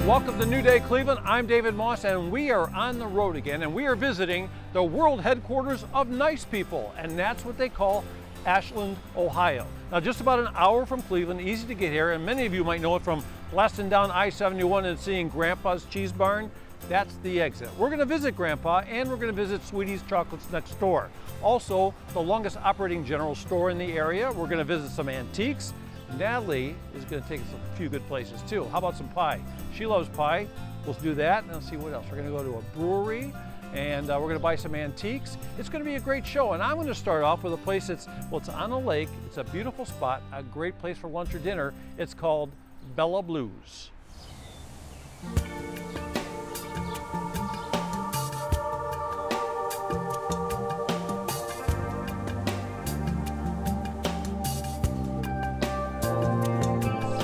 Welcome to New Day Cleveland. I'm David Moss, and we are on the road again, and we are visiting the world headquarters of nice people, and that's what they call Ashland, Ohio. Now, just about an hour from Cleveland, easy to get here, and many of you might know it from blasting down I-71 and seeing Grandpa's Cheese Barn. That's the exit. We're going to visit Grandpa, and we're going to visit Sweetie's Chocolates next door. Also, the longest operating general store in the area. We're going to visit some antiques. Natalie is going to take us a few good places too. How about some pie? She loves pie. We'll do that, and let's see what else. We're going to go to a brewery, and we're going to buy some antiques. It's going to be a great show, and I'm going to start off with a place that's, well, it's on a lake. It's a beautiful spot, a great place for lunch or dinner. It's called Bella Blues.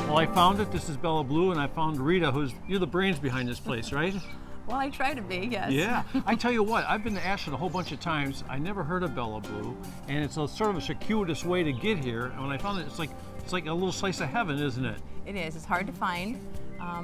Well, I found it. This is Bella Blue, and I found Rita, you're the brains behind this place, right? Well, I try to be, yes. Yeah. I tell you what, I've been to Ashland a whole bunch of times. I never heard of Bella Blue, and it's a sort of a circuitous way to get here. And when I found it, it's like a little slice of heaven, isn't it? It is. It's hard to find,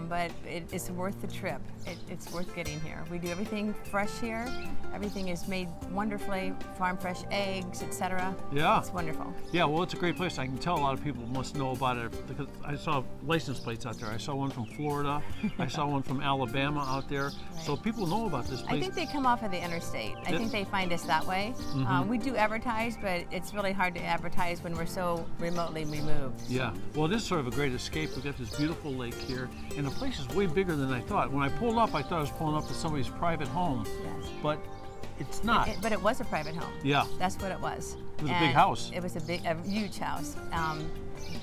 but it's worth the trip. It's worth getting here. We do everything fresh here. Everything is made wonderfully, farm fresh eggs, etc. Yeah. It's wonderful. Yeah, well, it's a great place. I can tell a lot of people must know about it because I saw license plates out there. I saw one from Florida. I saw one from Alabama out there. Right. So people know about this place. I think they come off of the interstate. I think they find us that way. Mm-hmm. We do advertise, but it's really hard to advertise when we're so remotely removed. Yeah. Well, it is sort of a great escape. We've got this beautiful lake here, and the place is way bigger than I thought. When I pulled up, I thought I was pulling up to somebody's private home. Yes. But it's not. But it was a private home. Yeah. That's what it was. It was a big house. It was a huge house.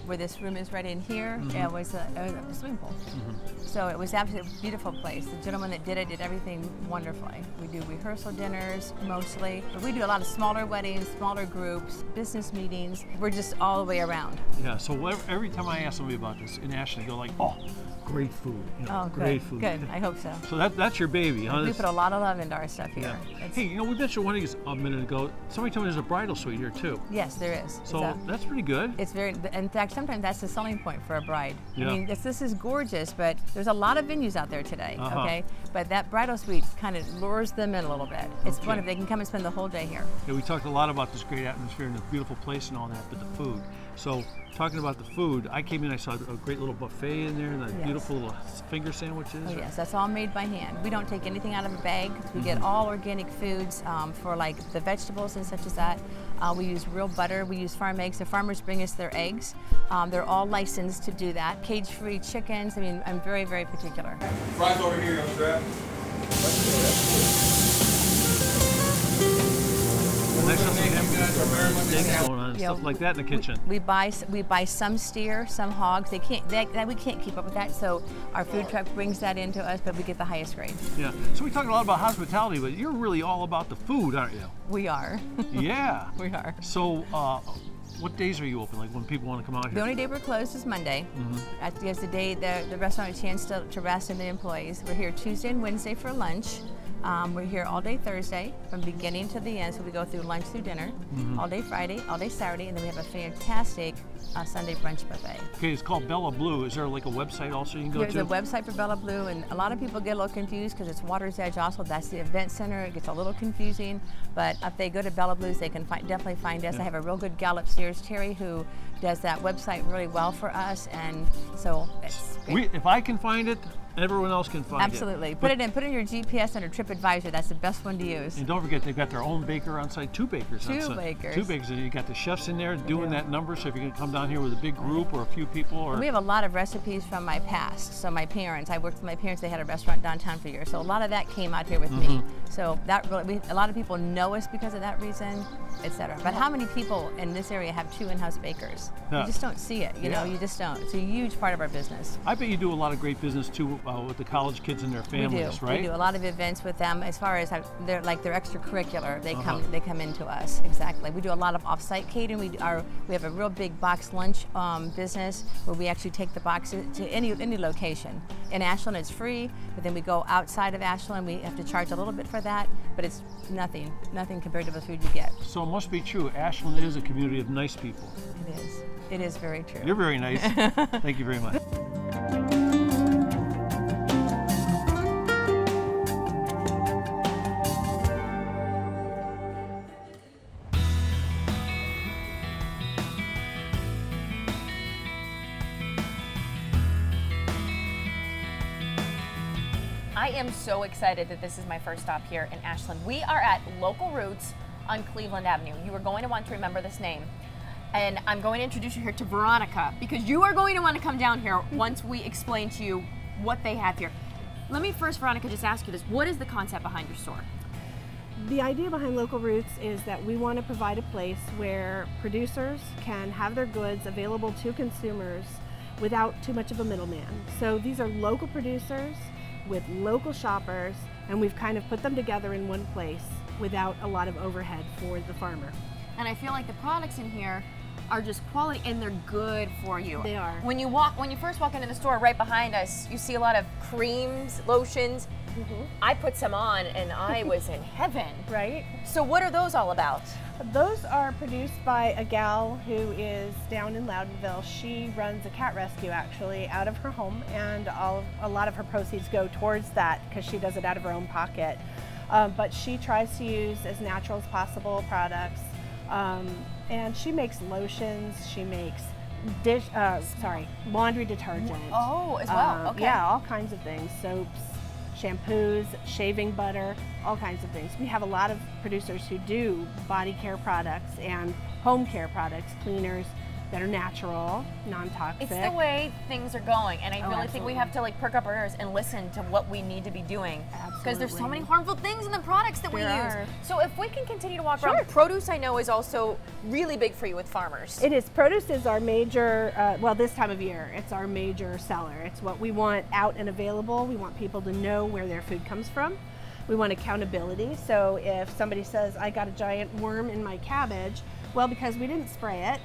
Where this room is right in here, mm-hmm. It was a swimming pool. Mm-hmm. So it was absolutely a beautiful place. The gentleman that did it did everything wonderfully. We do rehearsal dinners mostly, but we do a lot of smaller weddings, smaller groups, business meetings. We're just all the way around. Yeah, so every time I ask somebody about this in Ashland, they go like, oh, great food. You know, oh, great food. Good, I hope so. So that's your baby, huh? We put a lot of love into our stuff here. Yeah. Hey, you know, we mentioned one of these a minute ago. Somebody told me there's a bridal suite here too. Yes, there is. So that's pretty good. It's very, in fact, sometimes that's the selling point for a bride. Yeah. I mean, this is gorgeous, but there's a lot of venues out there today, okay? But that bridal suite kind of lures them in a little bit. It's wonderful. They can come and spend the whole day here. Yeah, we talked a lot about this great atmosphere and this beautiful place and all that, but the food. So, talking about the food, I came in, I saw a great little buffet in there, and the beautiful little finger sandwiches. Oh, yes, that's all made by hand. We don't take anything out of a bag. We get all organic foods for like the vegetables and such as that. We use real butter. We use farm eggs. The farmers bring us their eggs. They're all licensed to do that. Cage-free chickens. I mean, I'm very, very particular. Fries over here, young strap. Next time we have things going on and stuff like that in the kitchen. We buy some steer, some hogs. We can't keep up with that, so our food truck brings that into us, but we get the highest grade. Yeah. So we talked a lot about hospitality, but you're really all about the food, aren't you? We are. Yeah. We are. So what days are you open, like when people want to come out here? The only day we're closed is Monday. Mm-hmm. That's the day the restaurant has a chance to rest in the employees. We're here Tuesday and Wednesday for lunch. We're here all day Thursday, from beginning to the end, so we go through lunch through dinner, all day Friday, all day Saturday, and then we have a fantastic Sunday brunch buffet. Okay, it's called Bella Blue. Is there like a website also you can go to? There's a website for Bella Blue, and a lot of people get a little confused because it's Water's Edge also. That's the event center. It gets a little confusing, but if they go to Bella Blues, they can definitely find us. I have a real good gal upstairs, Terry, who does that website really well for us, and so it's great. If I can find it, everyone else can find it. Absolutely. Put it in your GPS under TripAdvisor. That's the best one to use. And don't forget, they've got their own baker on site, two bakers on site. Two bakers. You got the chefs in there doing that number, so if you're going to come down here with a big group or a few people. Or we have a lot of recipes from my past. So my parents, I worked with my parents, they had a restaurant downtown for years. So a lot of that came out here with me. So that really, a lot of people know us because of that reason, etc. But how many people in this area have two in-house bakers? You just don't see it, you know, you just don't. It's a huge part of our business. I bet you do a lot of great business too with the college kids and their families, right? We do a lot of events with them as far as they're extracurricular. They come into us, exactly. We do a lot of off-site catering. We have a real big box lunch business where we actually take the boxes to any location. In Ashland it's free, but then we go outside of Ashland, we have to charge a little bit for that, but it's nothing compared to the food you get. So it must be true, Ashland is a community of nice people. It is. It is very true. You're very nice. Thank you very much. I am so excited that this is my first stop here in Ashland. We are at Local Roots on Cleveland Avenue. You are going to want to remember this name. And I'm going to introduce you here to Veronica, because you are going to want to come down here once we explain to you what they have here. Let me first, Veronica, just ask you this. What is the concept behind your store? The idea behind Local Roots is that we want to provide a place where producers can have their goods available to consumers without too much of a middleman. So these are local producers with local shoppers, and we've kind of put them together in one place without a lot of overhead for the farmer. And I feel like the products in here are just quality, and they're good for you. They are. When you first walk into the store, right behind us, you see a lot of creams, lotions. I put some on and I was in heaven. Right? So what are those all about? Those are produced by a gal who is down in Loudonville. She runs a cat rescue actually out of her home, and a lot of her proceeds go towards that because she does it out of her own pocket. But she tries to use as natural as possible products. And she makes lotions, she makes laundry detergent. Oh, as well, okay. Yeah, all kinds of things. Soaps, shampoos, shaving butter, all kinds of things. We have a lot of producers who do body care products and home care products, cleaners that are natural, non-toxic. It's the way things are going, and I really think we absolutely. have to like perk up our ears and listen to what we need to be doing. Because there's so Absolutely. many harmful things in the products that we There use. are. So if we can continue to walk Sure. around, produce I know is also really big for you with farmers. It is. Produce is our major, well, this time of year, it's our major seller. It's what we want out and available. We want people to know where their food comes from. We want accountability. So if somebody says, I got a giant worm in my cabbage, well, because we didn't spray it,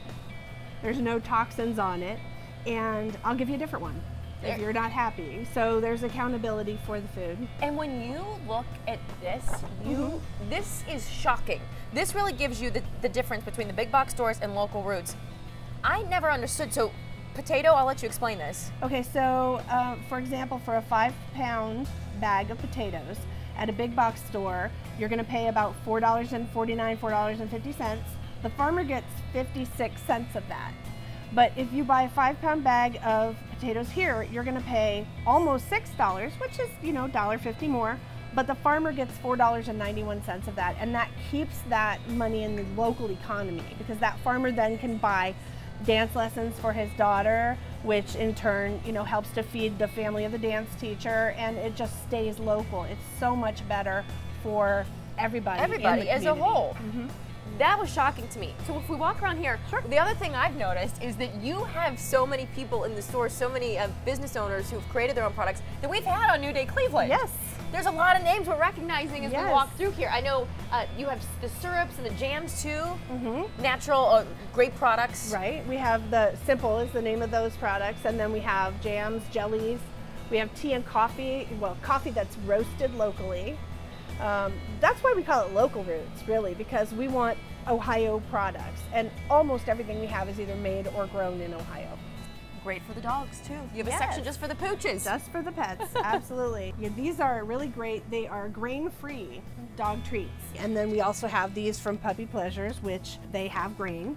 there's no toxins on it, and I'll give you a different one if you're not happy. So there's accountability for the food. And when you look at this, this is shocking. This really gives you the difference between the big box stores and Local Roots. I never understood. So potato, I'll let you explain this. Okay, so for example, for a 5-pound bag of potatoes at a big box store, you're gonna pay about $4.49, $4.50. The farmer gets 56 cents of that. But if you buy a 5-pound bag of potatoes here, you're gonna pay almost $6, which is, you know, $1.50 more, but the farmer gets $4.91 of that, and that keeps that money in the local economy, because that farmer then can buy dance lessons for his daughter, which in turn, you know, helps to feed the family of the dance teacher, and it just stays local. It's so much better for everybody in the as a community. whole. That was shocking to me. So if we walk around here, the other thing I've noticed is that you have so many people in the store, so many business owners who've created their own products that we've had on New Day Cleveland. Yes. There's a lot of names we're recognizing as we Yes. walk through here. I know you have the syrups and the jams too. Natural, great products. Right, we have the Simple is the name of those products, and then we have jams, jellies. We have tea and coffee, well, coffee that's roasted locally. That's why we call it Local Roots, really, because we want Ohio products, and almost everything we have is either made or grown in Ohio. Great for the dogs too. You have a Yes. section just for the pooches. Just for the pets, absolutely. Yeah, these are really great. They are grain-free dog treats. And then we also have these from Puppy Pleasures, which they have grain,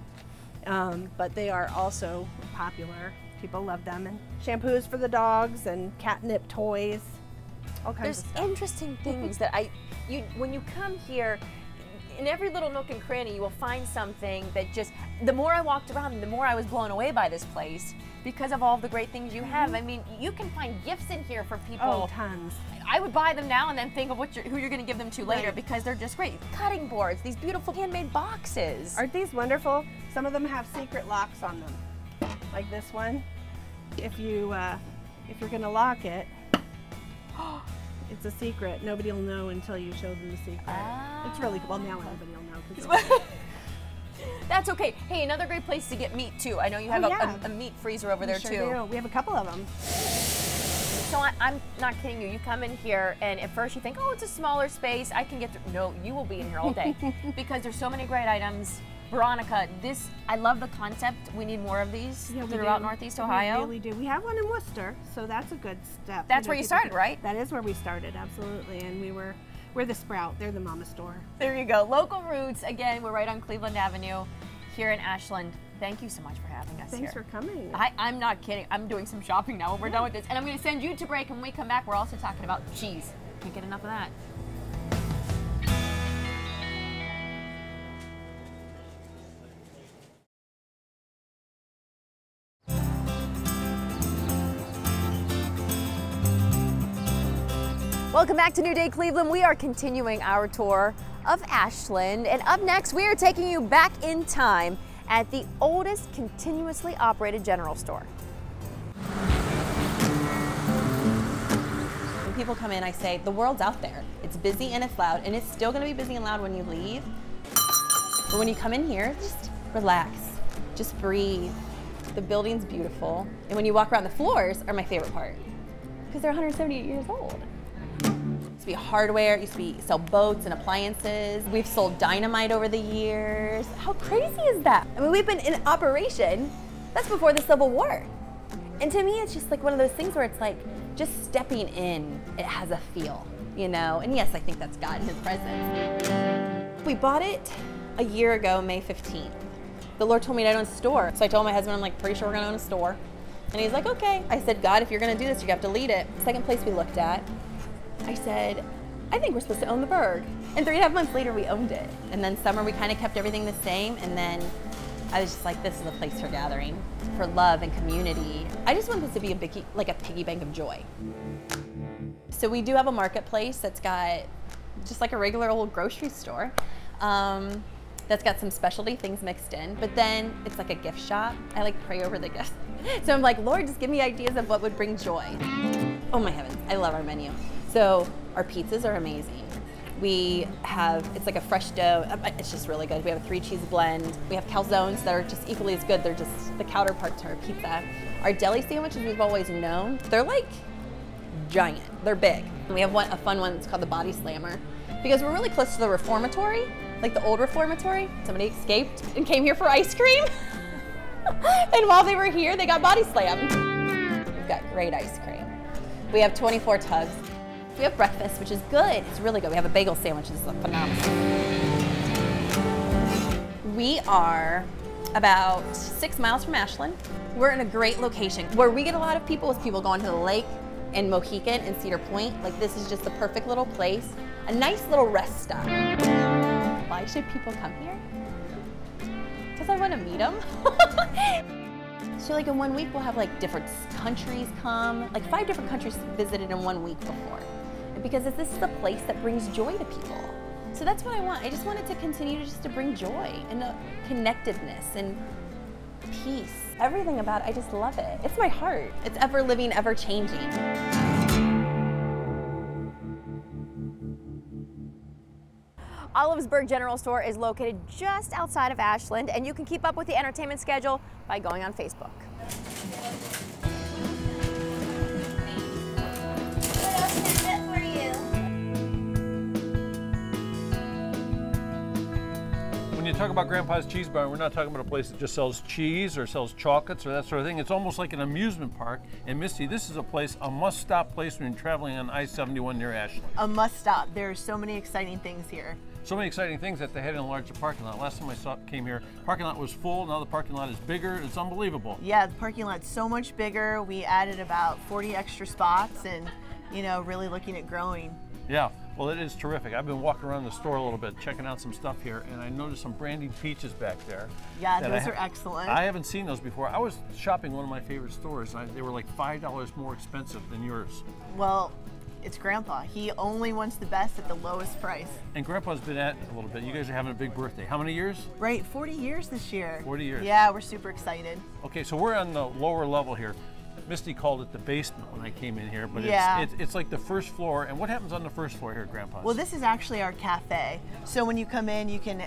but they are also popular. People love them. And shampoos for the dogs and catnip toys, all kinds There's of stuff. interesting things that when you come here, in every little nook and cranny, you will find something that just, the more I walked around, the more I was blown away by this place because of all the great things you have. I mean, you can find gifts in here for people. Oh, tons. I would buy them now and then think of who you're going to give them to later, Right. because they're just great. Cutting boards, these beautiful handmade boxes. Aren't these wonderful? Some of them have secret locks on them, like this one. If you're gonna lock it, it's a secret. Nobody will know until you show them the secret. It's really cool. Well, now everybody will know. 'Cause That's okay. Hey, another great place to get meat too. I know you have a meat freezer over there sure too. do. We have a couple of them. So I'm not kidding you. You come in here and at first you think, oh, it's a smaller space. I can get through. No, you will be in here all day because there's so many great items. Veronica, I love the concept. We need more of these throughout Northeast Ohio. We really do. We have one in Worcester, so that's a good step. That's where you started, right? That is where we started, absolutely. And we're the Sprout. They're the mama store. There you go. Local Roots. Again, we're right on Cleveland Avenue here in Ashland. Thank you so much for having us Thanks here. for coming. I'm not kidding. I'm doing some shopping now when we're done with this. And I'm going to send you to break. And when we come back, we're also talking about cheese. Can't get enough of that. Welcome back to New Day Cleveland. We are continuing our tour of Ashland. And up next, we are taking you back in time at the oldest continuously operated general store. When people come in, I say, the world's out there. It's busy and it's loud, and it's still gonna be busy and loud when you leave. But when you come in here, just relax, just breathe. The building's beautiful. And when you walk around, the floors are my favorite part because they're 178 years old. It used to be hardware, it used to sell boats and appliances. We've sold dynamite over the years. How crazy is that? I mean, we've been in operation, that's before the Civil War. And to me, it's just like one of those things where it's like, just stepping in, it has a feel, you know? And yes, I think that's God and His presence. We bought it a year ago, May 15th. The Lord told me to own a store. So I told my husband, I'm like, pretty sure we're gonna own a store. And he's like, okay. I said, God, if you're gonna do this, you have to lead it. Second place we looked at, I said, I think we're supposed to own the Berg. And 3.5 months later, we owned it. And then summer, we kind of kept everything the same. And then I was just like, this is a place for gathering, for love and community. I just want this to be like a piggy bank of joy. So we do have a marketplace that's got just like a regular old grocery store. That's got some specialty things mixed in, but then it's like a gift shop. I like pray over the gifts. So I'm like, Lord, just give me ideas of what would bring joy. Oh my heavens, I love our menu. So our pizzas are amazing. We have, it's like a fresh dough. It's just really good. We have a 3-cheese blend. We have calzones that are just equally as good. They're just the counterpart to our pizza. Our deli sandwiches we've always known, they're like giant, they're big. And we have a fun one that's called the Body Slammer because we're really close to the reformatory, like the old reformatory. Somebody escaped and came here for ice cream. And while they were here, they got body slammed. We've got great ice cream. We have 24 tubs. We have breakfast, which is good. It's really good. We have a bagel sandwich, which is phenomenal. We are about 6 miles from Ashland. We're in a great location. Where we get a lot of people is people going to the lake and Mohican and Cedar Point. Like, this is just the perfect little place. A nice little rest stop. Why should people come here? Because I want to meet them. So like in 1 week, we'll have like different countries come, like 5 different countries visited in 1 week before. Because this is a place that brings joy to people. So that's what I want. I just want it to continue to bring joy and connectedness and peace. Everything about it, I just love it. It's my heart. It's ever living, ever changing. Olivesburg General Store is located just outside of Ashland, and you can keep up with the entertainment schedule by going on Facebook. What else can I get for you? When you talk about Grandpa's Cheese Barn, we're not talking about a place that just sells cheese or sells chocolates or that sort of thing. It's almost like an amusement park. And Misty, this is a place, a must-stop place when you're traveling on I-71 near Ashland. A must-stop. There are so many exciting things here. So many exciting things that they had enlarged the parking lot. Last time I came here, parking lot was full. Now the parking lot is bigger. It's unbelievable. Yeah, the parking lot's so much bigger. We added about 40 extra spots and, you know, really looking at growing. Yeah, well, it is terrific. I've been walking around the store a little bit, checking out some stuff here, and I noticed some brandied peaches back there. Yeah, those are excellent. I haven't seen those before. I was shopping one of my favorite stores, and they were like $5 more expensive than yours. Well, it's Grandpa. He only wants the best at the lowest price. And Grandpa's been at it a little bit. You guys are having a big birthday. How many years? Right, 40 years this year. 40 years. Yeah, we're super excited. Okay, so we're on the lower level here. Misty called it the basement when I came in here, but yeah. it's like the first floor. And what happens on the first floor here at Grandpa's? Well, this is actually our cafe. So when you come in, you can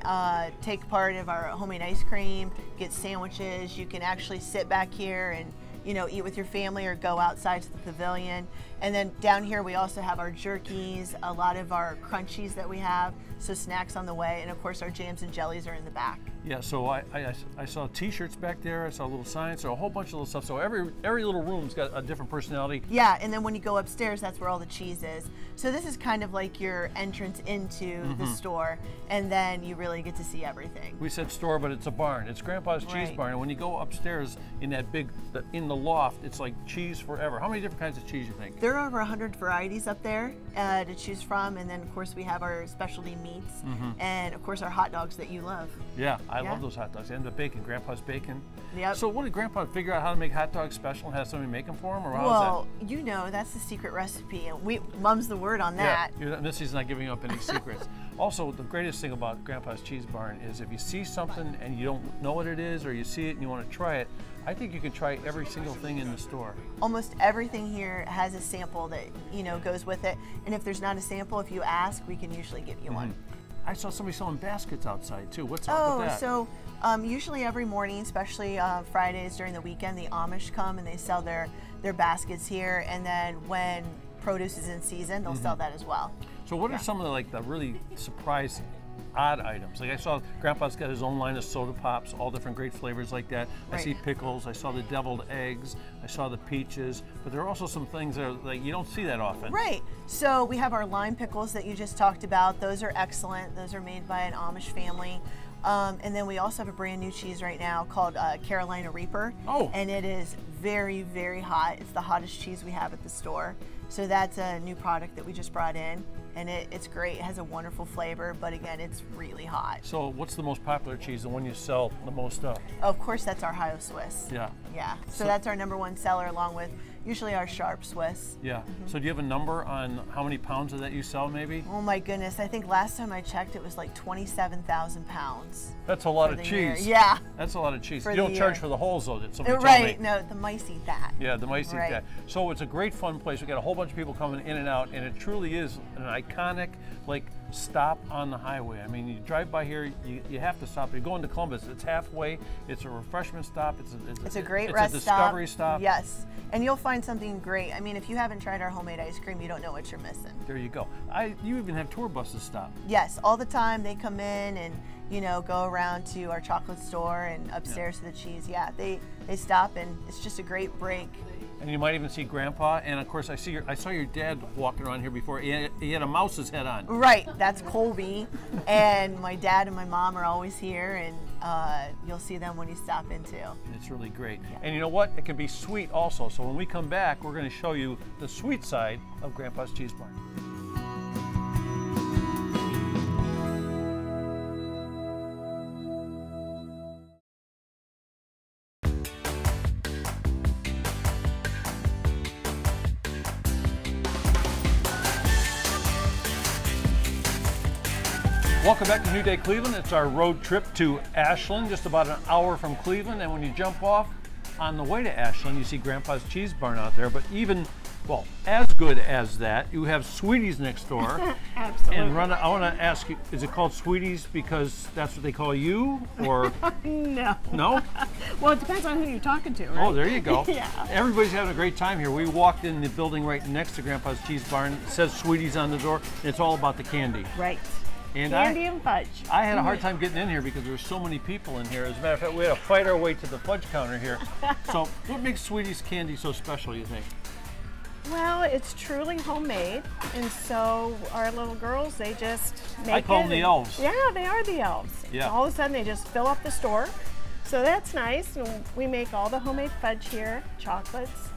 take part of our homemade ice cream, get sandwiches. You can actually sit back here and, you know, eat with your family or go outside to the pavilion. And then down here we also have our jerkies, a lot of our crunchies that we have, so snacks on the way, and of course our jams and jellies are in the back. Yeah, so I saw T-shirts back there. I saw little signs, so a whole bunch of little stuff. So every little room's got a different personality. Yeah, and then when you go upstairs, that's where all the cheese is. So this is kind of like your entrance into the store, and then you really get to see everything. We said store, but it's a barn. It's Grandpa's Cheese Barn, and when you go upstairs in that in the loft, it's like cheese forever. How many different kinds of cheese you think? There are over 100 varieties up there to choose from, and then of course we have our specialty meats, and of course our hot dogs that you love. Yeah, I love those hot dogs. And the bacon, Grandpa's bacon. Yep. So what did Grandpa figure out how to make hot dogs special and have somebody make them for him, or how Well, is that? you know, that's the secret recipe, and Mom's the word on that. Yeah, Missy's not giving up any secrets. Also, the greatest thing about Grandpa's Cheese Barn is if you see something and you don't know what it is, or you see it and you want to try it, I think you can try every single thing in the store. Almost everything here has a sample that, you know, goes with it, and if there's not a sample, if you ask, we can usually give you one. I saw somebody selling baskets outside too. What's up with that? So usually every morning, especially Fridays during the weekend, the Amish come and they sell their baskets here, and then when produce is in season, they'll sell that as well. So what are some of the really surprising odd items? Like I saw Grandpa's got his own line of soda pops, all different great flavors like that. I see pickles, I saw the deviled eggs, I saw the peaches, but there are also some things that are, like, you don't see that often. Right. So we have our lime pickles that you just talked about. Those are excellent. Those are made by an Amish family. And then we also have a brand new cheese right now called Carolina Reaper. Oh. And it is very, very hot. It's the hottest cheese we have at the store. So that's a new product that we just brought in. And it's great. It has a wonderful flavor, but again, it's really hot. So what's the most popular cheese, the one you sell the most of? Of course, that's our Ohio Swiss. Yeah. Yeah. So that's our #1 seller, along with usually our Sharp Swiss. Yeah. So do you have a number on how many pounds of that you sell, maybe? Oh my goodness, I think last time I checked it was like 27,000 pounds. That's a lot of cheese. Yeah. That's a lot of cheese. For You the don't charge year. for the holes, though, that somebody told Right, me. no, the mice eat that. Yeah, the mice eat Right. that. So it's a great fun place. We got a whole bunch of people coming in and out, and it truly is an iconic, like, stop on the highway. I mean, you drive by here, you have to stop. You're going to Columbus, it's halfway, it's a refreshment stop, It's a great it's rest a discovery stop. Yes, and you'll find something great. I mean, if you haven't tried our homemade ice cream, you don't know what you're missing. There you go. You even have tour buses stop. Yes, all the time they come in and, you know, go around to our chocolate store and upstairs to the cheese. Yeah, they stop, and it's just a great break. And you might even see Grandpa, and of course I saw your dad walking around here before. He had a mouse's head on. Right, that's Colby, and my dad and my mom are always here, and you'll see them when you stop in too. It's really great. Yeah. And you know what? It can be sweet also. So when we come back, we're going to show you the sweet side of Grandpa's Cheese Barn. Welcome back to New Day Cleveland. It's our road trip to Ashland, just about an hour from Cleveland. And when you jump off on the way to Ashland, you see Grandpa's Cheese Barn out there. But even, well, as good as that, you have Sweeties next door. Absolutely. And Rhonda, I want to ask you, is it called Sweeties because that's what they call you, or? No. No? Well, it depends on who you're talking to, right? Oh, there you go. Yeah. Everybody's having a great time here. We walked in the building right next to Grandpa's Cheese Barn. It says Sweeties on the door. And it's all about the candy. Right. And Candy and fudge. I had a hard time getting in here because there were so many people in here. As a matter of fact, we had to fight our way to the fudge counter here. So what makes Sweeties candy so special, you think? Well, it's truly homemade, and so our little girls, they just make it. I call them the elves. Yeah, they are the elves. Yeah. All of a sudden, they just fill up the store. So that's nice. And we make all the homemade fudge here, chocolates,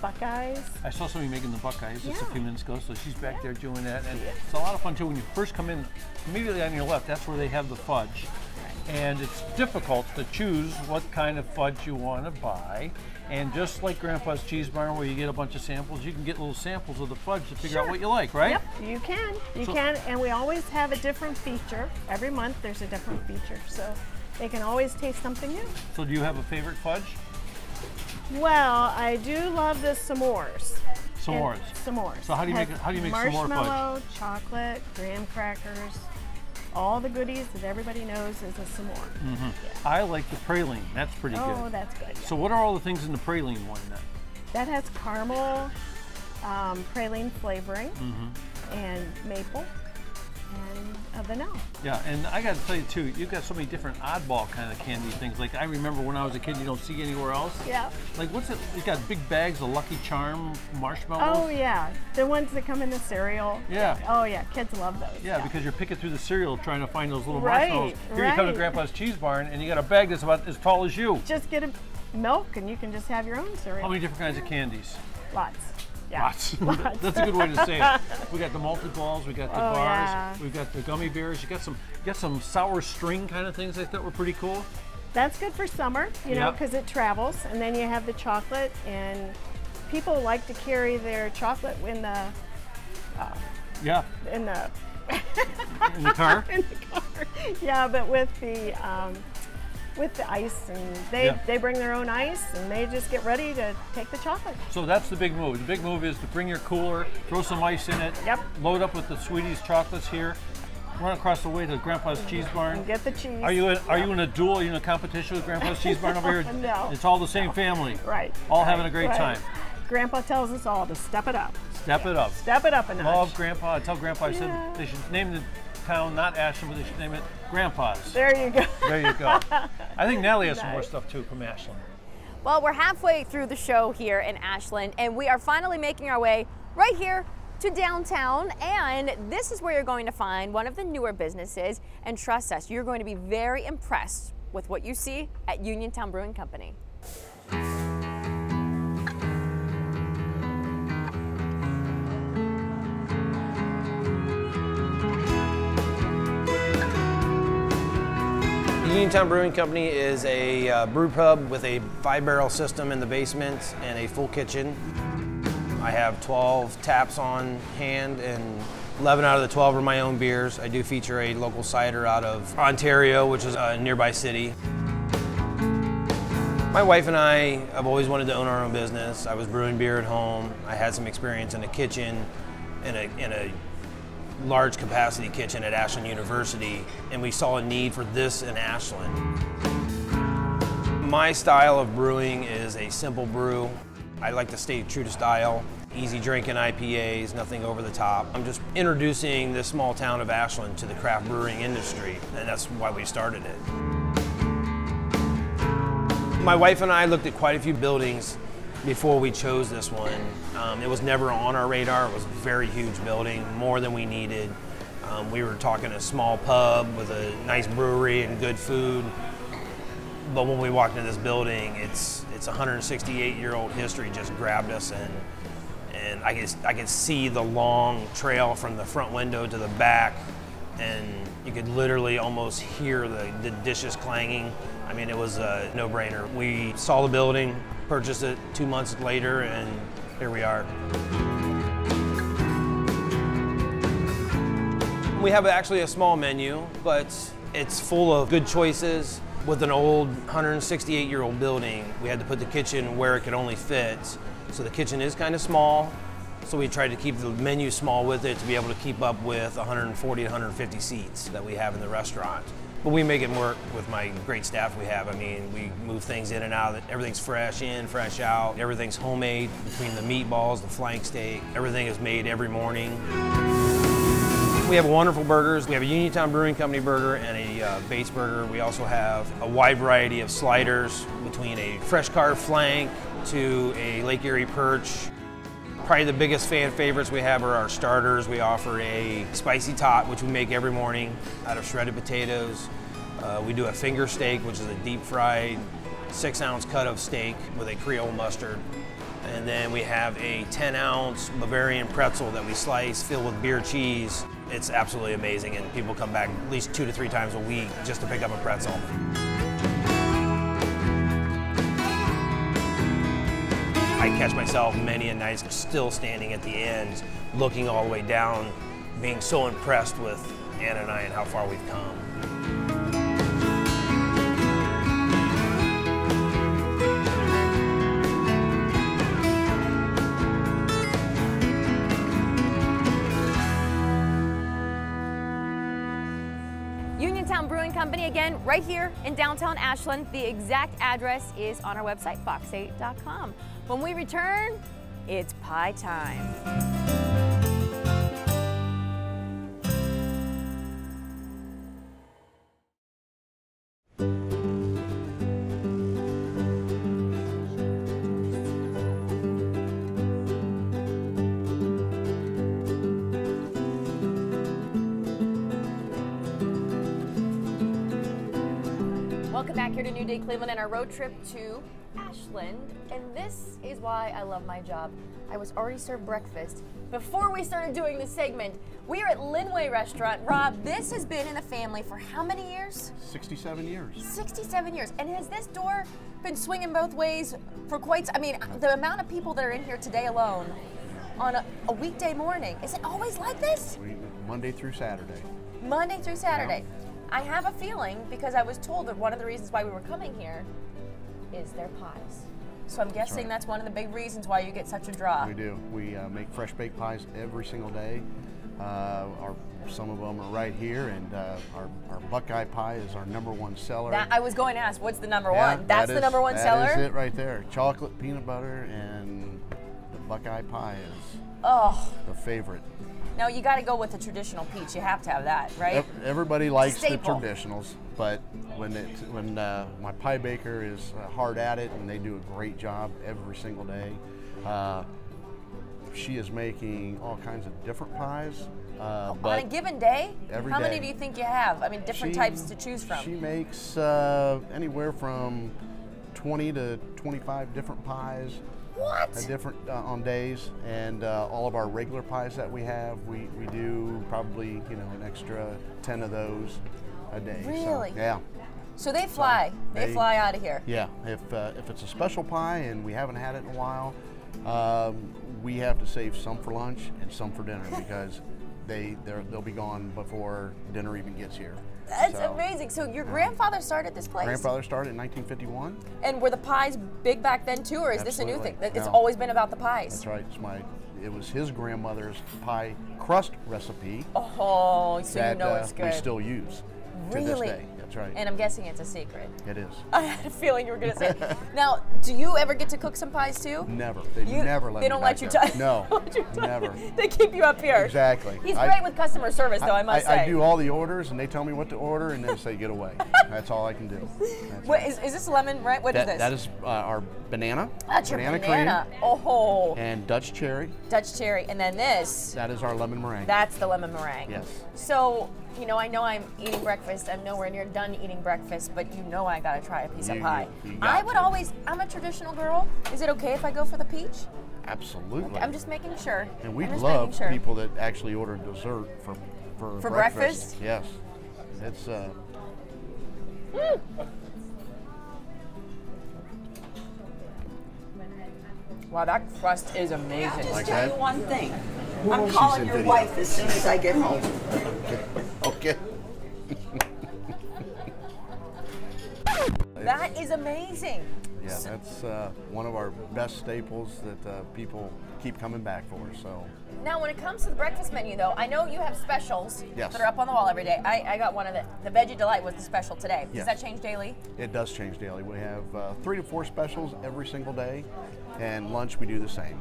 Buckeyes. I saw somebody making the Buckeyes just a Yeah. few minutes ago, so she's back there doing that. And it's a lot of fun too. When you first come in, immediately on your left, that's where they have the fudge. And it's difficult to choose what kind of fudge you want to buy. And just like Grandpa's Cheese Barn, where you get a bunch of samples, you can get little samples of the fudge to figure out what you like, right? Yep, you can. You can, and we always have a different feature. Every month there's a different feature, so they can always taste something new. So do you have a favorite fudge? Well, I do love the s'mores. S'mores. And s'mores. So how do you make s'more fudge? Marshmallow, chocolate, graham crackers, all the goodies that everybody knows is a s'more. Yeah. I like the praline. That's pretty good. Oh, that's good. So what are all the things in the praline one then? That has caramel, praline flavoring, and maple. and vanilla. Yeah, and I got to tell you too, you've got so many different oddball kind of candy things. Like I remember when I was a kid, you don't see anywhere else. Yeah. Like what's it? You got big bags of Lucky Charm marshmallows. Oh yeah, the ones that come in the cereal. Yeah. Oh yeah, kids love those. Yeah, because you're picking through the cereal trying to find those little Right, marshmallows. Here you come to right. Grandpa's Cheese Barn, and you got a bag that's about as tall as you. Just get a milk, and you can just have your own cereal. How many different kinds of candies? Lots. Yeah. Lots. Lots. That's a good way to say it. We got the multi-balls, we got the bars, yeah. we've got the gummy bears. You got some sour string kind of things I thought were pretty cool. That's good for summer, you know, Yep. because it travels. And then you have the chocolate, and people like to carry their chocolate in the Yeah, in the in the car. in the car. Yeah, but with the ice, and they bring their own ice, and they just get ready to take the chocolate. So that's the big move. The big move is to bring your cooler, throw some ice in it, Yep. load up with the Sweeties chocolates here, run across the way to Grandpa's Cheese Barn. And get the cheese. Are you in a duel? Are you in a competition with Grandpa's Cheese Barn over here? No. It's all the same family. Right. All right, having a great right. time. Grandpa tells us all to step it up. Step it up. Step it up a notch. Love Grandpa. I tell Grandpa, I Yeah. said they should name the town not Ashland, but they should name it Grandpa's. There you go. There you go. I think Natalie has some more Nice. stuff too from Ashland. Well, we're halfway through the show here in Ashland, and we are finally making our way right here to downtown, and this is where you're going to find one of the newer businesses, and trust us, you're going to be very impressed with what you see at Uniontown Brewing Company. Uniontown Brewing Company is a brew pub with a 5-barrel system in the basement and a full kitchen. I have 12 taps on hand, and 11 out of the 12 are my own beers. I do feature a local cider out of Ontario, which is a nearby city. My wife and I have always wanted to own our own business. I was brewing beer at home. I had some experience in a kitchen, in a large capacity kitchen at Ashland University, and we saw a need for this in Ashland. My style of brewing is a simple brew. I like to stay true to style. Easy drinking IPAs, nothing over the top. I'm just introducing this small town of Ashland to the craft brewing industry, and that's why we started it. My wife and I looked at quite a few buildings before we chose this one. It was never on our radar. It was a very huge building, more than we needed. We were talking a small pub with a nice brewery and good food. But when we walked into this building, it's 168-year-old history just grabbed us, and I could see the long trail from the front window to the back, and you could literally almost hear the dishes clanging. I mean, it was a no-brainer. We saw the building, purchased it 2 months later, and here we are. We have actually a small menu, but it's full of good choices. With an old 168-year-old building, we had to put the kitchen where it could only fit. So the kitchen is kind of small, so we tried to keep the menu small with it to be able to keep up with 140 to 150 seats that we have in the restaurant. But we make it work with my great staff we have. I mean, we move things in and out. Everything's fresh in, fresh out. Everything's homemade between the meatballs, the flank steak. Everything is made every morning. We have wonderful burgers. We have a Uniontown Brewing Company burger and a base burger. We also have a wide variety of sliders, between a fresh carved flank to a Lake Erie perch. Probably the biggest fan favorites we have are our starters. We offer a spicy tot, which we make every morning out of shredded potatoes. We do a finger steak, which is a deep fried 6-ounce cut of steak with a Creole mustard. And then we have a 10-ounce Bavarian pretzel that we slice, filled with beer cheese. It's absolutely amazing, and people come back at least 2 to 3 times a week just to pick up a pretzel. I catch myself many a night still standing at the end, looking all the way down, being so impressed with Ann and I and how far we've come. Uniontown Brewing Company, again, right here in downtown Ashland. The exact address is on our website, fox8.com. When we return, it's pie time. Welcome back here to New Day Cleveland and our road trip to Ashland. And this is why I love my job. I was already served breakfast before we started doing this segment. We are at Lindley Restaurant. Rob, this has been in the family for how many years? 67 years. 67 years. And has this door been swinging both ways for quite, I mean, the amount of people that are in here today alone on a weekday morning, is it always like this? Monday through Saturday. Monday through Saturday. Yeah. I have a feeling, because I was told that one of the reasons why we were coming here is their pies. So I'm guessing that's one of the big reasons why you get such a draw. We do. We make fresh baked pies every single day. Some of them are right here, and our Buckeye pie is our #1 seller. I was going to ask, what's the number one? That's the #1 seller? That is it right there. Chocolate, peanut butter, and the Buckeye pie is the favorite. Now you got to go with the traditional peach. You have to have that, right? Everybody likes Staple. the traditionals, but when my pie baker is hard at it, and they do a great job every single day, she is making all kinds of different pies. On a given day? Every How day. many do you think you have? I mean, different types to choose from. She makes anywhere from 20 to 25 different pies. What? Different on days, and all of our regular pies that we have, we do probably an extra 10 of those a day. Really? So, yeah. So they fly. They fly out of here. Yeah. If it's a special pie and we haven't had it in a while, we have to save some for lunch and some for dinner because they'll be gone before dinner even gets here. That's amazing. So your grandfather started this place? Grandfather started in 1951. And were the pies big back then too, or is this a new thing? It's always been about the pies. That's right. It was his grandmother's pie crust recipe. Oh, so you know it's good. We still use to this day. That's right. And I'm guessing it's a secret. It is. I had a feeling you were going to say it. Now, do you ever get to cook some pies too? Never. They never let me. They don't let you touch. No, never. They keep you up here. Exactly. He's great with customer service, though, I must say. I do all the orders, and they tell me what to order, and then say get away. That's all I can do. Is this lemon, right? What is this? That is our banana. That's your banana. Cream. Oh. And Dutch cherry. Dutch cherry, and then this. That is our lemon meringue. That's the lemon meringue. Yes. So, I know I'm eating breakfast. I'm nowhere near done eating breakfast, but I got to try a piece of pie. I'm a traditional girl. Is it okay if I go for the peach? Absolutely. Okay, I'm just making sure. And we love people that actually order dessert for breakfast. Yes. It's Wow, that crust is amazing. I'll just tell you one thing. I'm calling your wife as soon as I get home. Okay. That is amazing. Yeah, that's one of our best staples that people keep coming back for. So. Now, when it comes to the breakfast menu, though, I know you have specials that are up on the wall every day. I got one of the Veggie Delight was the special today. Yes. Does that change daily? It does change daily. We have 3 to 4 specials every single day, and lunch we do the same.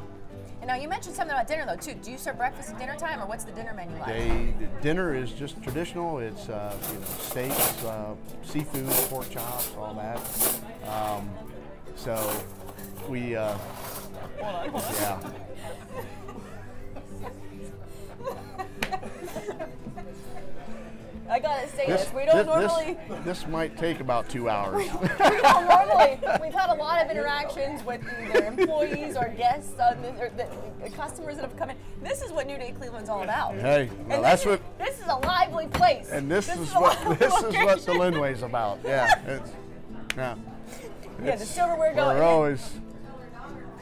And now you mentioned something about dinner, though, too. Do you serve breakfast at dinner time, or what's the dinner menu like? Dinner is just traditional. It's steaks, seafood, pork chops, all that. So we yeah. I gotta say this. We don't normally. This might take about 2 hours. We don't normally. We've had a lot of interactions with either employees or guests, or the customers that have come in. This is what New Day Cleveland's all about. Hey, well, this is a lively place. And this is what the Lindway's about. Yeah. Yeah, the silverware going. We're always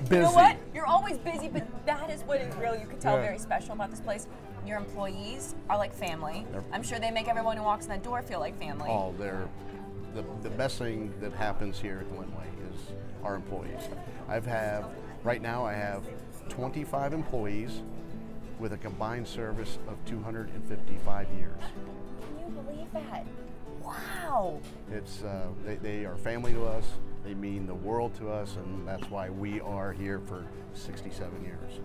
busy. You know what? You're always busy, but that is what is really, you can tell, very special about this place. Your employees are like family. I'm sure they make everyone who walks in that door feel like family. Oh, they're the best thing that happens here at the Lindway is our employees. Right now I have 25 employees with a combined service of 255 years. Can you believe that? Wow. It's they are family to us. They mean the world to us, and that's why we are here for 67 years.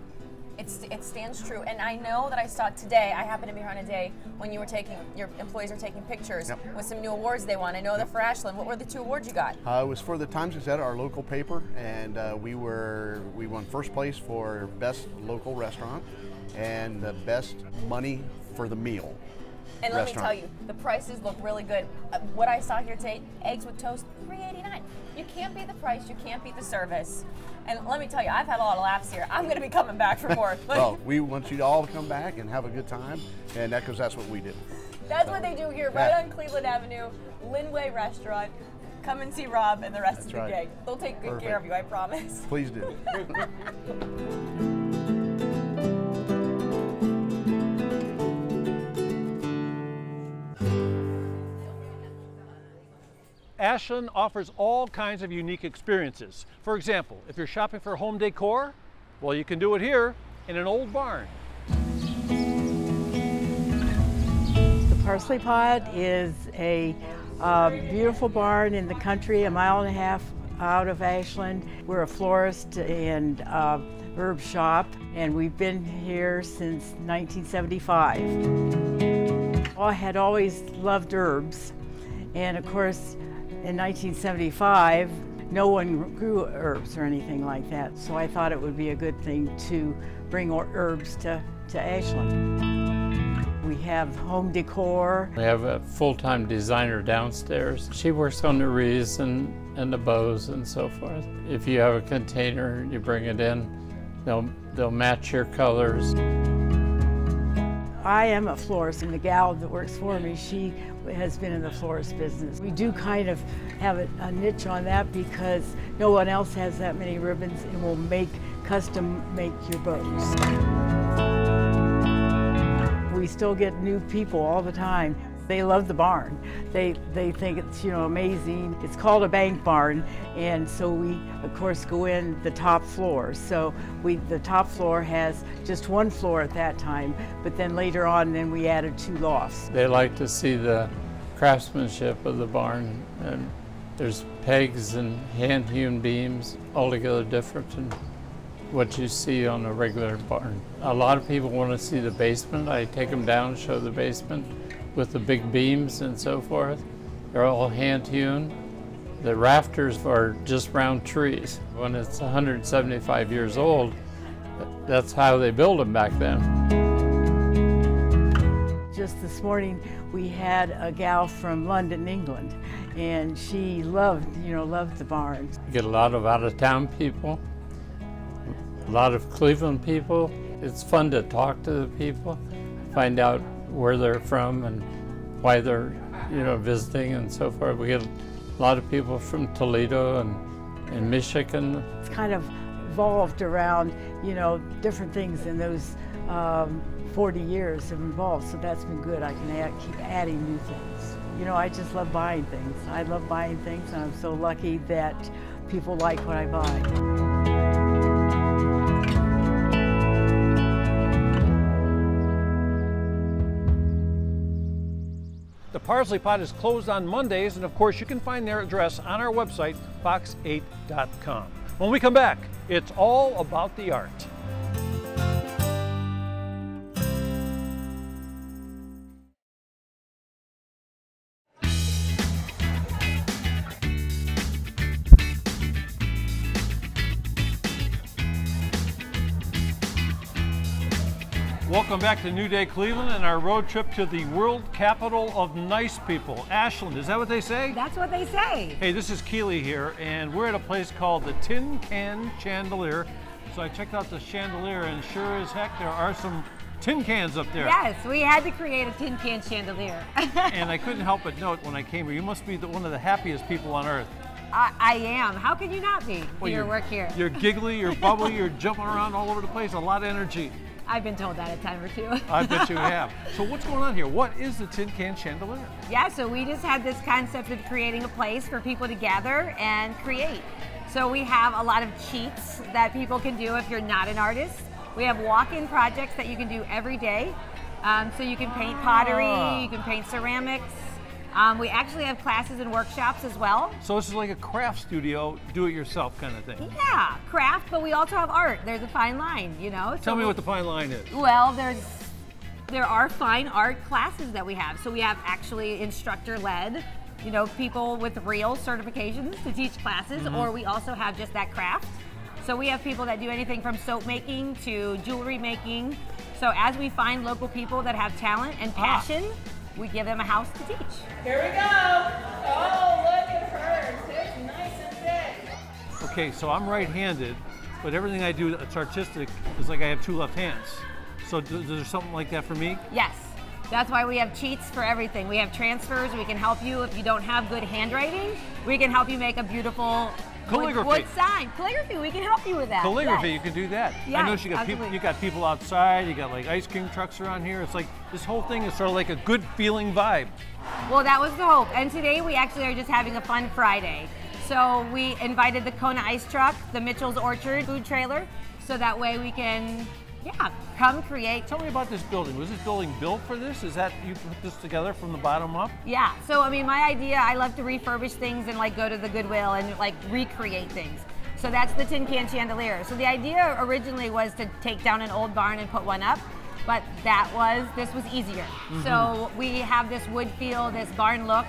It stands true, and I know that I saw today. I happened to be here on a day when your employees are taking pictures with some new awards they won. I know they're for Ashland. What were the 2 awards you got? It was for the Times-Gazette, our local paper, and we won first place for best local restaurant and the best money for the meal. And let me restaurant. tell you, the prices look really good. What I saw here today, eggs with toast, $3.89. You can't beat the price, you can't beat the service. And let me tell you, I've had a lot of laughs here. I'm going to be coming back for more. Well, we want you all to come back and have a good time, and because that's what we do. That's what they do here, right on Cleveland Avenue, Lindley Restaurant. Come and see Rob and the rest of the gang. They'll take good care of you, I promise. Please do. Ashland offers all kinds of unique experiences. For example, if you're shopping for home decor, well, you can do it here in an old barn. The Parsley Pot is a beautiful barn in the country, 1.5 miles out of Ashland. We're a florist and herb shop, and we've been here since 1975. I had always loved herbs, and of course, in 1975, no one grew herbs or anything like that, so I thought it would be a good thing to bring herbs to Ashland. We have home decor. We have a full-time designer downstairs. She works on the wreaths and the bows and so forth. If you have a container, you bring it in, they'll match your colors. I am a florist, and the gal that works for me, she has been in the florist business. We do kind of have a niche on that because no one else has that many ribbons and will custom make your bows. We still get new people all the time. They love the barn. They think it's, you know, amazing. It's called a bank barn, and so we, of course, go in the top floor. So the top floor has just one floor at that time, but then later on, then we added 2 lofts. They like to see the craftsmanship of the barn, and there's pegs and hand-hewn beams, altogether different than what you see on a regular barn. A lot of people want to see the basement. I take them down, show the basement with the big beams and so forth. They're all hand-hewn. The rafters are just round trees. When it's 175 years old, that's how they build them back then. Just this morning, we had a gal from London, England, and she loved the barn. You get a lot of out-of-town people, a lot of Cleveland people. It's fun to talk to the people, find out where they're from and why they're, visiting and so forth. We get a lot of people from Toledo and Michigan. It's kind of evolved around, different things in those 40 years have involved, so that's been good. I can keep adding new things. I just love buying things. I love buying things, and I'm so lucky that people like what I buy. The Parsley Pot is closed on Mondays, and of course you can find their address on our website, fox8.com. When we come back, it's all about the art. Welcome back to New Day Cleveland and our road trip to the world capital of nice people, Ashland. Is that what they say? That's what they say. Hey, this is Keely here, and we're at a place called the Tin Can Chandelier. So I checked out the chandelier, and sure as heck, there are some tin cans up there. Yes, we had to create a tin can chandelier. And I couldn't help but note when I came here, you must be one of the happiest people on earth. I am. How can you not be for your work here? You're giggly, you're bubbly, you're jumping around all over the place, a lot of energy. I've been told that a time or two. I bet you have. So what's going on here? What is the Tin Can Chandelier? Yeah, so we just had this concept of creating a place for people to gather and create. So we have a lot of cheats that people can do if you're not an artist. We have walk-in projects that you can do every day. So you can paint pottery, you can paint ceramics. We actually have classes and workshops as well. So this is like a craft studio, do-it-yourself kind of thing. Yeah, craft, but we also have art. There's a fine line, Tell me what the fine line is. Well, there are fine art classes that we have. So we have actually instructor-led, people with real certifications to teach classes, or we also have just that craft. So we have people that do anything from soap making to jewelry making. So as we find local people that have talent and passion we give them a house to teach. Here we go. Oh, look at hers. It's nice and big. Okay, so I'm right-handed, but everything I do that's artistic is like I have two left hands. So is there something like that for me? Yes. That's why we have cheats for everything. We have transfers. We can help you if you don't have good handwriting. We can help you make a beautiful calligraphy. Wood sign. Calligraphy, we can help you with that. Calligraphy, yes. You can do that. Yes, I know you got people outside, you got like ice cream trucks around here. It's like this whole thing is sort of like a good feeling vibe. Well, that was the hope. And today we actually are just having a fun Friday. So we invited the Kona Ice Truck, the Mitchell's Orchard food trailer, so that way we can, come create. Tell me about this building. Was this building built for this? Is that you put this together from the bottom up? Yeah, so I mean, my idea, I love to refurbish things and like go to the Goodwill and like recreate things. So that's the Tin Can Chandelier. So the idea originally was to take down an old barn and put one up, but this was easier. So we have this wood feel, this barn look,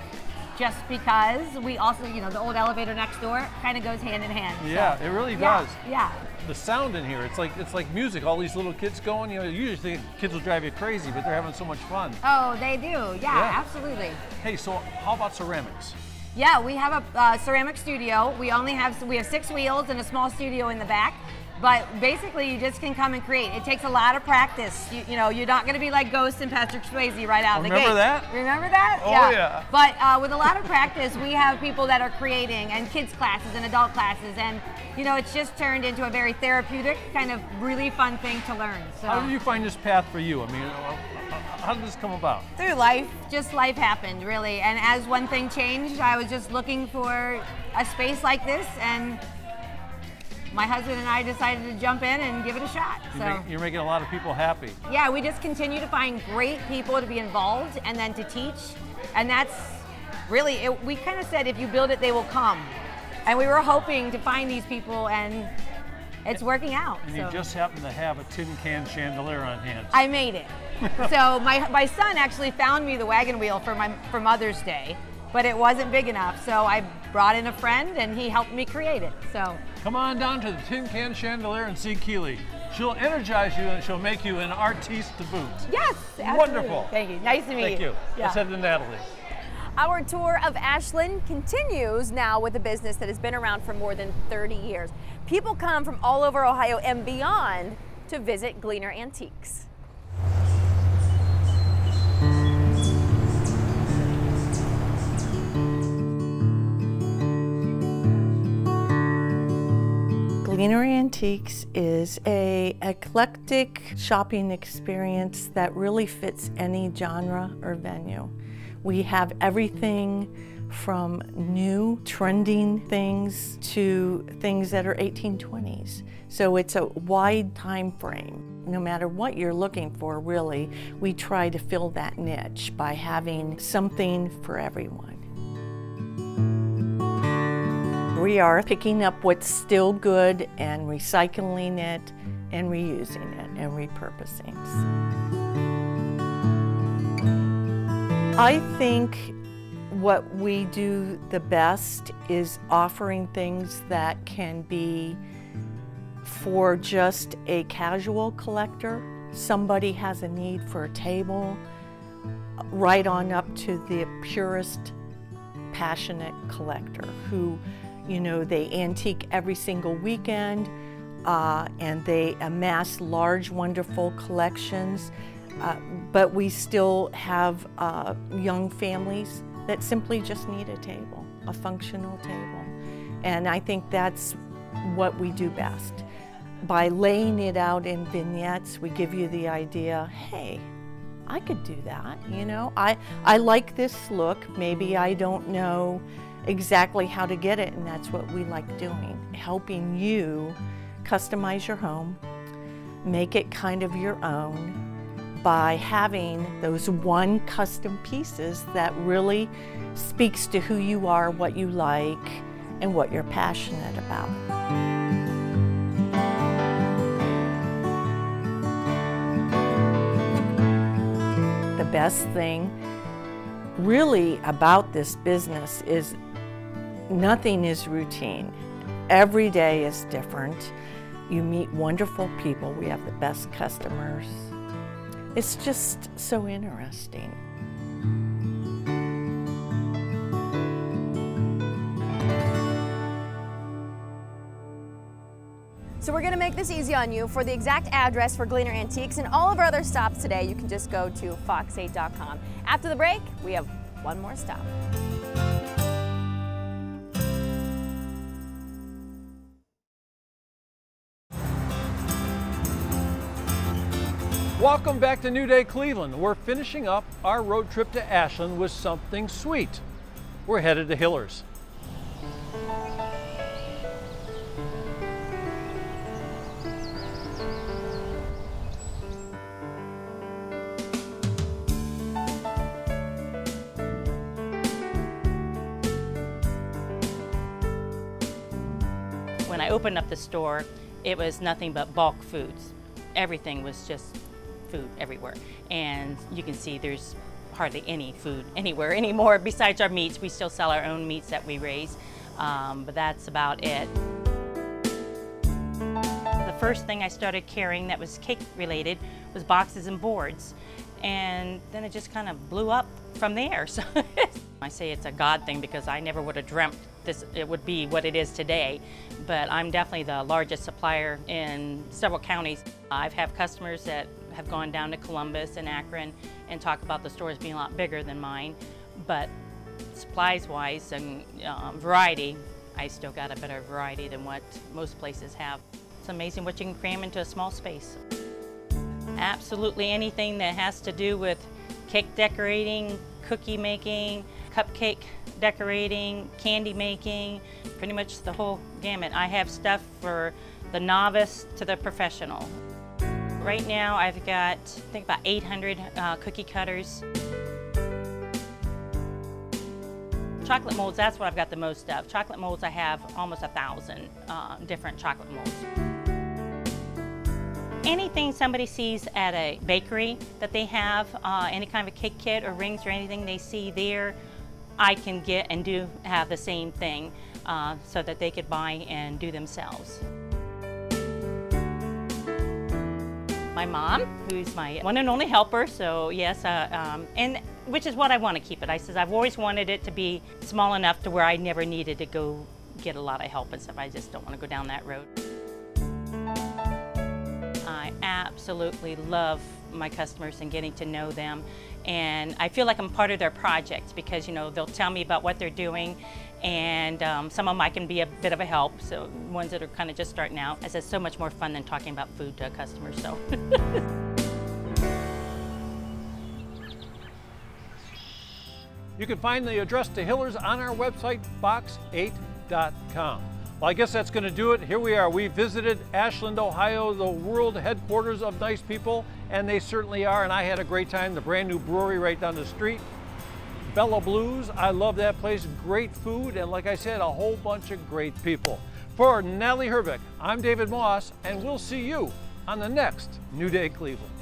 just because we also, the old elevator next door kind of goes hand in hand. Yeah, so, it really does. Yeah. The sound in here, it's like music. All these little kids going, you usually think kids will drive you crazy, but they're having so much fun. Oh, they do. Yeah, absolutely. Hey, so how about ceramics? Yeah, we have a ceramic studio. We have 6 wheels and a small studio in the back. But basically, you just can come and create. It takes a lot of practice. You're not going to be like Ghost and Patrick Swayze right out of the gate. Remember that? Remember that? Oh, yeah. But with a lot of practice, we have people that are creating, and kids classes and adult classes, and it's just turned into a very therapeutic, kind of really fun thing to learn. So. How did you find this path for you? I mean, how did this come about? Through life. Just life happened, really. And as one thing changed, I was just looking for a space like this, and my husband and I decided to jump in and give it a shot. You're making a lot of people happy. Yeah, we just continue to find great people to be involved and then to teach. And that's really, we kind of said, if you build it, they will come. And we were hoping to find these people, and it's working out. And you just happen to have a Tin Can Chandelier on hand. I made it. So my son actually found me the wagon wheel for Mother's Day, but it wasn't big enough. So I brought in a friend, and he helped me create it. So come on down to the Tin Can Chandelier and see Keely. She'll energize you, and she'll make you an artiste to boot. Yes, absolutely. Wonderful. Thank you. Nice to meet you. Thank you. Yeah. Let's head to Natalie. Our tour of Ashland continues now with a business that has been around for more than 30 years. People come from all over Ohio and beyond to visit Gleaner Antiques. Gleaner Antiques is an eclectic shopping experience that really fits any genre or venue. We have everything from new trending things to things that are 1820s. So it's a wide time frame. No matter what you're looking for, really, we try to fill that niche by having something for everyone. We are picking up what's still good and recycling it and reusing it and repurposing. I think what we do the best is offering things that can be for just a casual collector. Somebody has a need for a table, right on up to the purest, passionate collector who, they antique every single weekend and they amass large, wonderful collections. But we still have young families that simply just need a table, a functional table. And I think that's what we do best. By laying it out in vignettes, we give you the idea, hey, I could do that, I like this look, maybe I don't know exactly how to get it, and that's what we like doing, helping you customize your home, make it kind of your own by having those one custom pieces that really speaks to who you are, what you like, and what you're passionate about. The best thing really about this business is nothing is routine. Every day is different. You meet wonderful people. We have the best customers. It's just so interesting. So we're gonna make this easy on you. For the exact address for Gleaner Antiques and all of our other stops today, you can just go to fox8.com. After the break, we have one more stop. Welcome back to New Day Cleveland. We're finishing up our road trip to Ashland with something sweet. We're headed to Hiller's. When I opened up the store, it was nothing but bulk foods. Everything was just food everywhere. And you can see there's hardly any food anywhere anymore besides our meats. We still sell our own meats that we raise, but that's about it. The first thing I started carrying that was cake related was boxes and boards. And then it just kind of blew up from there. So I say it's a God thing because I never would have dreamt it would be what it is today. But I'm definitely the largest supplier in several counties. I've had customers that have gone down to Columbus and Akron and talk about the stores being a lot bigger than mine. But supplies-wise and variety, I still got a better variety than what most places have. It's amazing what you can cram into a small space. Absolutely anything that has to do with cake decorating, cookie making, cupcake decorating, candy making, pretty much the whole gamut. I have stuff for the novice to the professional. Right now I've got, I think, about 800 cookie cutters. Chocolate molds, that's what I've got the most of. Chocolate molds, I have almost 1,000 different chocolate molds. Anything somebody sees at a bakery that they have, any kind of a cake kit or rings or anything they see there, I can get and do have the same thing so that they could buy and do themselves. My mom, who's my one and only helper, so yes, and which is what I want to keep it. I says I've always wanted it to be small enough to where I never needed to go get a lot of help and stuff. I just don't want to go down that road. I absolutely love my customers and getting to know them, and I feel like I'm part of their projects because, you know, they'll tell me about what they're doing, and some of them I can be a bit of a help, so ones that are kind of just starting out. It's so much more fun than talking about food to a customer, so. You can find the address to Hiller's on our website, fox8.com. Well, I guess that's going to do it. Here we are. We visited Ashland, Ohio, the world headquarters of nice people, and they certainly are, and I had a great time. The brand new brewery right down the street. Bella Blues, I love that place. Great food, and like I said, a whole bunch of great people. For Natalie Herbeck, I'm David Moss, and we'll see you on the next New Day Cleveland.